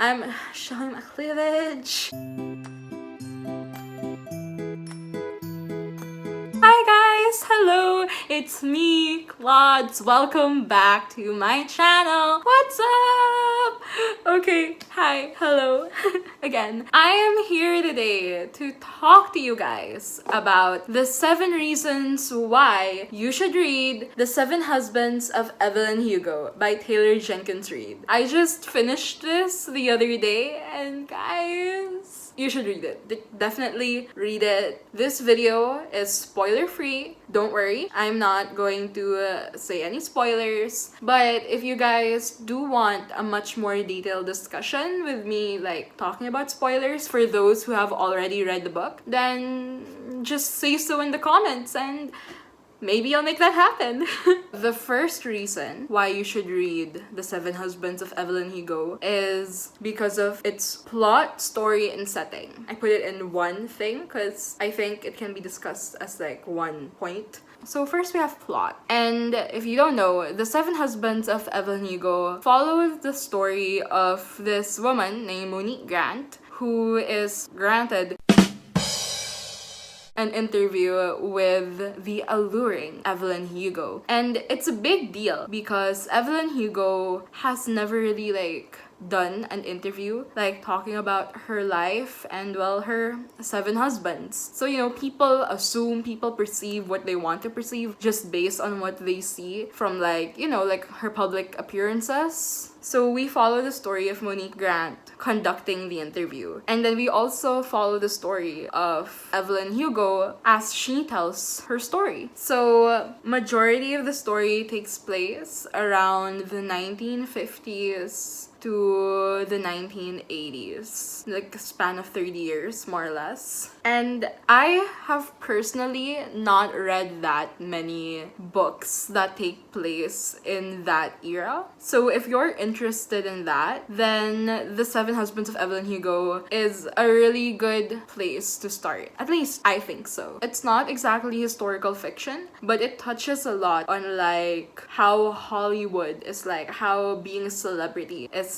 I'm showing my cleavage. Hi guys! Hello! It's me, Claudes. Welcome back to my channel. What's up? Okay, hi, hello again. I am here today to talk to you guys about the 7 reasons why you should read The 7 Husbands of Evelyn Hugo by Taylor Jenkins Reid. I just finished this the other day and guys, you should read it. Definitely read it. This video is spoiler free. Don't worry, I'm not going to say any spoilers. But if you guys do want a much more detailed discussion with me, like talking about spoilers for those who have already read the book, then just say so in the comments and maybe I'll make that happen. The first reason why you should read The 7 Husbands of Evelyn Hugo is because of its plot, story, and setting. I put it in one thing because I think it can be discussed as like one point. So first we have plot. And if you don't know, The 7 Husbands of Evelyn Hugo follows the story of this woman named Monique Grant, who is granted an interview with the alluring Evelyn Hugo. And it's a big deal because Evelyn Hugo has never really done an interview talking about her life and well, her 7 husbands. So people assume, people perceive what they want to perceive just based on what they see from her public appearances. So we follow the story of Monique Grant conducting the interview. And then we also follow the story of Evelyn Hugo as she tells her story. So majority of the story takes place around the 1950s to the 1980s, like a span of 30 years more or less. And I have personally not read that many books that take place in that era. So if you're interested in that, then The 7 Husbands of Evelyn Hugo is a really good place to start. At least I think so. It's not exactly historical fiction, but it touches a lot on how Hollywood is how being a celebrity is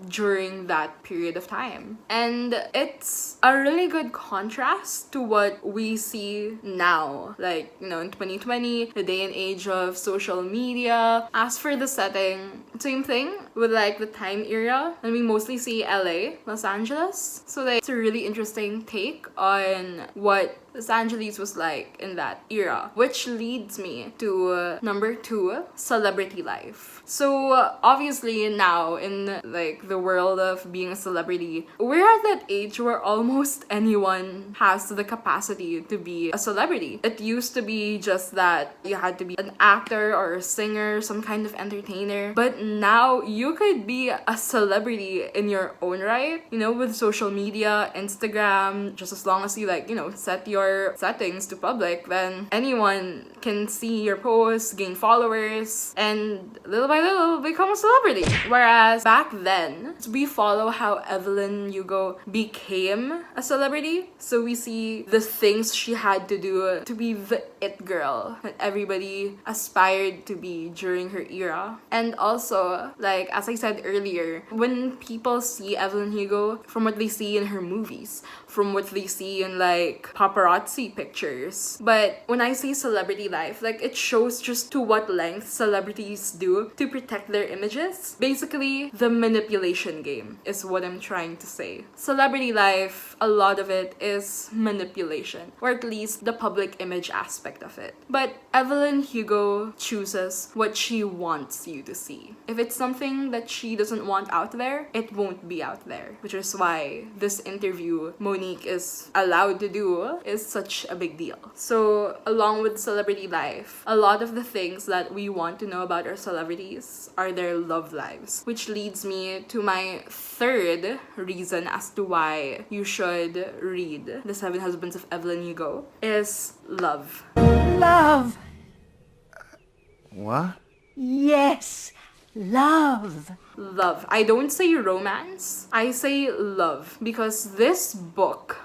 during that period of time. And it's a really good contrast to what we see now, in 2020, the day and age of social media. As for the setting, same thing with the time era, and we mostly see LA, Los Angeles. So it's a really interesting take on what Los Angeles was like in that era, which leads me to number 2, celebrity life. So obviously now in the world of being a celebrity, we're at that age where almost anyone has the capacity to be a celebrity. It used to be just that you had to be an actor or a singer, some kind of entertainer, but now you could be a celebrity in your own right, with social media, Instagram. Just as long as you set your settings to public, then anyone can see your posts, gain followers, and little by little become a celebrity. Whereas back then, we follow how Evelyn Hugo became a celebrity. So we see the things she had to do to be the it girl that everybody aspired to be during her era. And also, as I said earlier, when people see Evelyn Hugo from what they see in her movies, from what they see in paparazzi pictures. But when I say celebrity life, it shows just to what length celebrities do to protect their images. Basically, the manipulation game is what I'm trying to say. Celebrity life, a lot of it is manipulation, or at least the public image aspect of it. But Evelyn Hugo chooses what she wants you to see. If it's something that she doesn't want out there, it won't be out there. Which is why this interview Monique is allowed to do is such a big deal. So along with celebrity life, a lot of the things that we want to know about our celebrities are their love lives, which leads me to my third reason as to why you should read The 7 Husbands of Evelyn Hugo is love. Love. What? Yes, love. Love. I don't say romance. I say love because this book,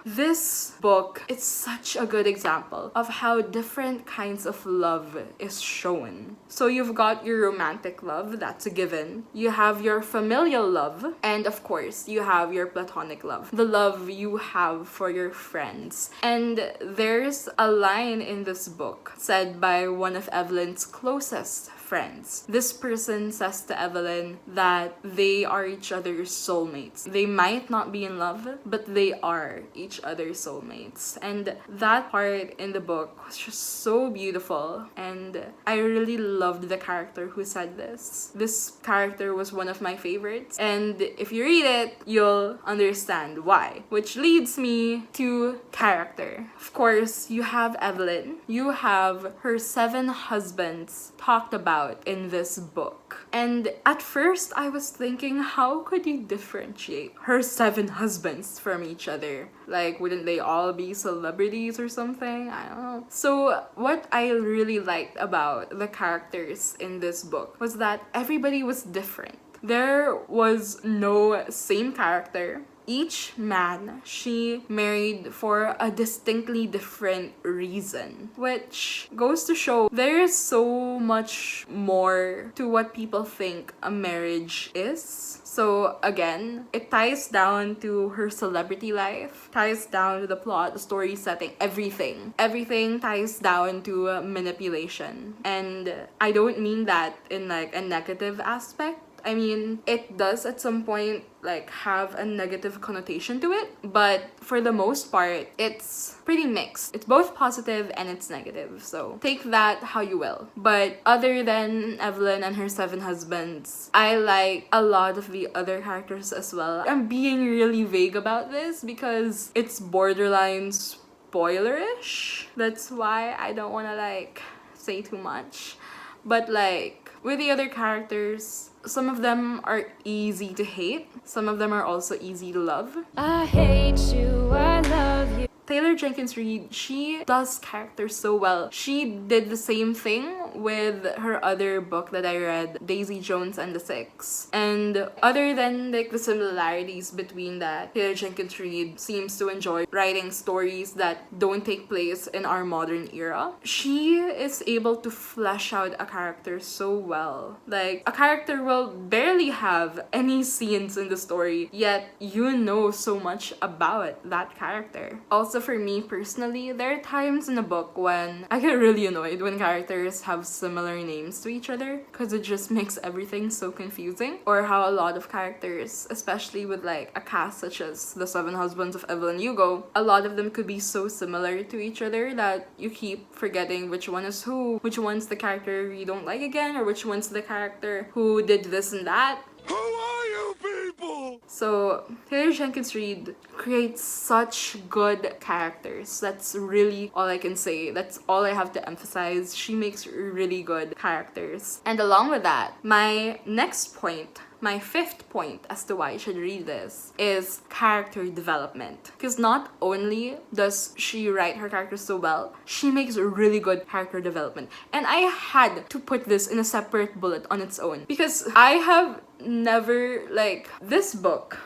it's such a good example of how different kinds of love is shown. So you've got your romantic love, that's a given. You have your familial love, and of course, you have your platonic love. The love you have for your friends. And there's a line in this book said by one of Evelyn's closest friends. This person says to Evelyn that they are each other's soulmates. They might not be in love, but they are each other's soulmates. And that part in the book was just so beautiful. And I really loved the character who said this. This character was one of my favorites. And if you read it, you'll understand why. Which leads me to character. Of course, you have Evelyn. You have her 7 husbands talked about in this book. And at first I was thinking, how could you differentiate her 7 husbands from each other? Like, wouldn't they all be celebrities or something? I don't know. So what I really liked about the characters in this book was that everybody was different. There was no same character. Each man she married for a distinctly different reason, which goes to show there is so much more to what people think a marriage is. So again, it ties down to her celebrity life, ties down to the plot, the story setting, everything. Everything ties down to manipulation. And I don't mean that in like a negative aspect. I mean, it does at some point like have a negative connotation to it, but for the most part, it's pretty mixed. It's both positive and it's negative, so take that how you will. But other than Evelyn and her 7 husbands, I like a lot of the other characters as well. I'm being really vague about this because it's borderline spoilerish. That's why I don't want to like say too much. But like with the other characters, some of them are easy to hate. Some of them are also easy to love. I hate you, I love you. Taylor Jenkins Reid, she does characters so well. She did the same thing with her other book that I read, Daisy Jones and the Six. And other than like the similarities between that, Taylor Jenkins Reid seems to enjoy writing stories that don't take place in our modern era. She is able to flesh out a character so well. Like, a character will barely have any scenes in the story, yet you know so much about that character. Also, for me personally, there are times in the book when I get really annoyed when characters have similar names to each other because it just makes everything so confusing. Or how a lot of characters, especially with like a cast such as the 7 husbands of Evelyn Hugo, a lot of them could be so similar to each other that you keep forgetting which one is who, which one's the character you don't like again, or which one's the character who did this and that. Who are you people? So Taylor Jenkins Reid creates such good characters. That's really all I can say. That's all I have to emphasize. She makes really good characters. And along with that, my next point, my 5th point as to why you should read this is character development. Because not only does she write her characters so well, she makes really good character development. And I had to put this in a separate bullet on its own because I have never, like, this book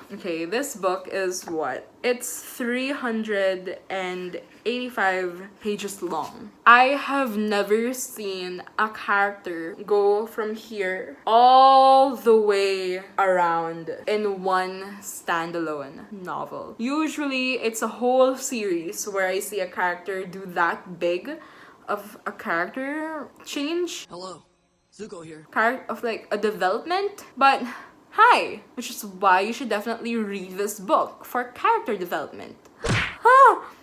is what? It's 385 pages long. I have never seen a character go from here all the way around in one standalone novel. Usually, it's a whole series where I see a character do that big of a character change. Hello, Zuko here. Of like a development, but hi, which is why you should definitely read this book for character development.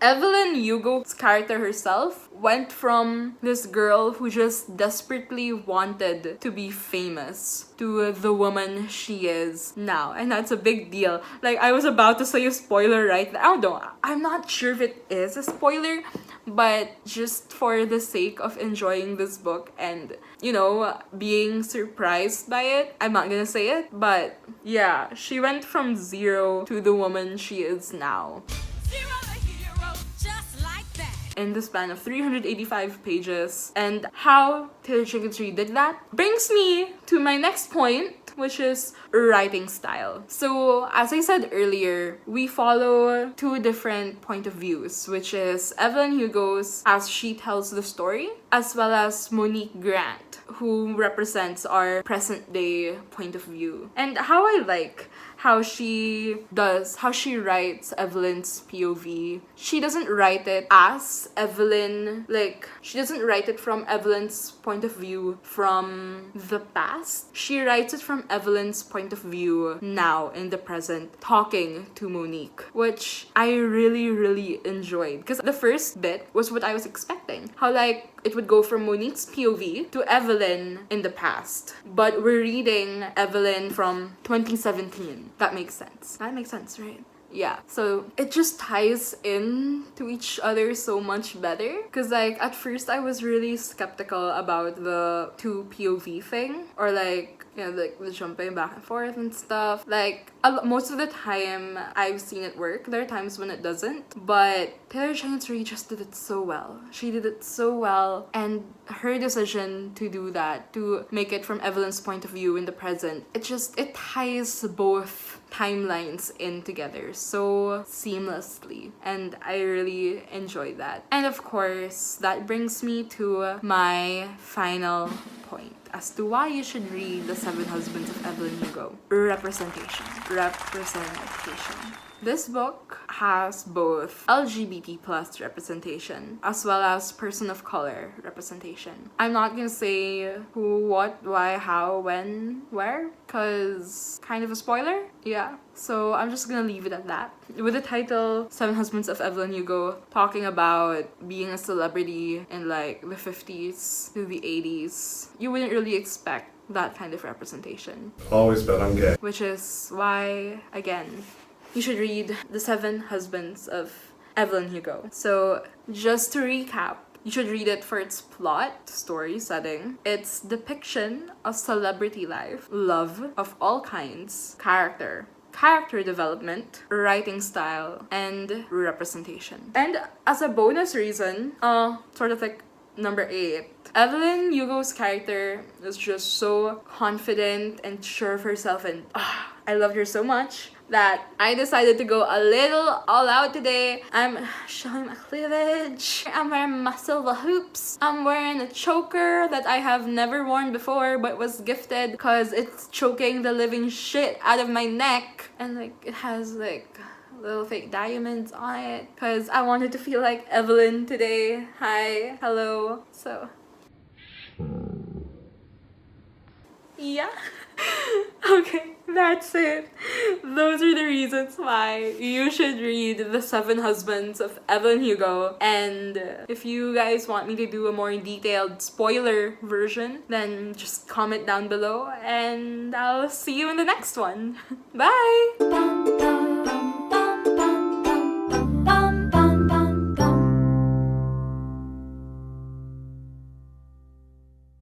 Evelyn Hugo's character herself went from this girl who just desperately wanted to be famous to the woman she is now. And that's a big deal. Like, I was about to say a spoiler right now. I don't know. I'm not sure if it is a spoiler, but just for the sake of enjoying this book and, you know, being surprised by it, I'm not gonna say it, but yeah, she went from 0 to the woman she is now. Zero to hero, just like that. in the span of 385 pages. And how Taylor Jenkins Reid did that brings me to my next point, which is writing style. So, as I said earlier, we follow two different point of views, which is Evelyn Hugo's as she tells the story, as well as Monique Grant, who represents our present day point of view. And how I like how she writes Evelyn's POV. She doesn't write it as Evelyn, like, she doesn't write it from Evelyn's point of view from the past. She writes it from Evelyn's point of view now in the present, talking to Monique, which I really, really enjoyed. Because the first bit was what I was expecting. How, like, it would go from Monique's POV to Evelyn in the past. But we're reading Evelyn from 2017. That makes sense. That makes sense, right? Yeah, so it just ties in to each other so much better. Because, like, at first I was really skeptical about the two POV thing. Or, like, you know, like the jumping back and forth and stuff. Like, most of the time I've seen it work. There are times when it doesn't. But Taylor Jenkins Reid just did it so well. She did it so well. And her decision to do that, to make it from Evelyn's point of view in the present, it ties both timelines in together so seamlessly, and I really enjoyed that. And of course, that brings me to my final point as to why you should read The Seven Husbands of Evelyn Hugo. Representation. This book has both LGBT plus representation as well as person of color representation. I'm not gonna say who, what, why, how, when, where, cause kind of a spoiler. Yeah. So I'm just gonna leave it at that. With the title Seven Husbands of Evelyn Hugo, talking about being a celebrity in like the 50s to the 80s, you wouldn't really expect that kind of representation. Always bet I'm gay. Which is why, again, you should read The Seven Husbands of Evelyn Hugo. So, just to recap, you should read it for its plot, story, setting, its depiction of celebrity life, love of all kinds, character development, writing style, and representation. And as a bonus reason, sort of like number 8, Evelyn Hugo's character is just so confident and sure of herself, and I loved her so much that I decided to go a little all out today. I'm showing my cleavage. I'm wearing my silver hoops. I'm wearing a choker that I have never worn before but was gifted because it's choking the living shit out of my neck. And like it has like little fake diamonds on it because I wanted to feel like Evelyn today. Hi, hello. So yeah. Okay, that's it. Those are the reasons why you should read The Seven Husbands of Evelyn Hugo. And if you guys want me to do a more detailed spoiler version, then just comment down below and I'll see you in the next one. Bye!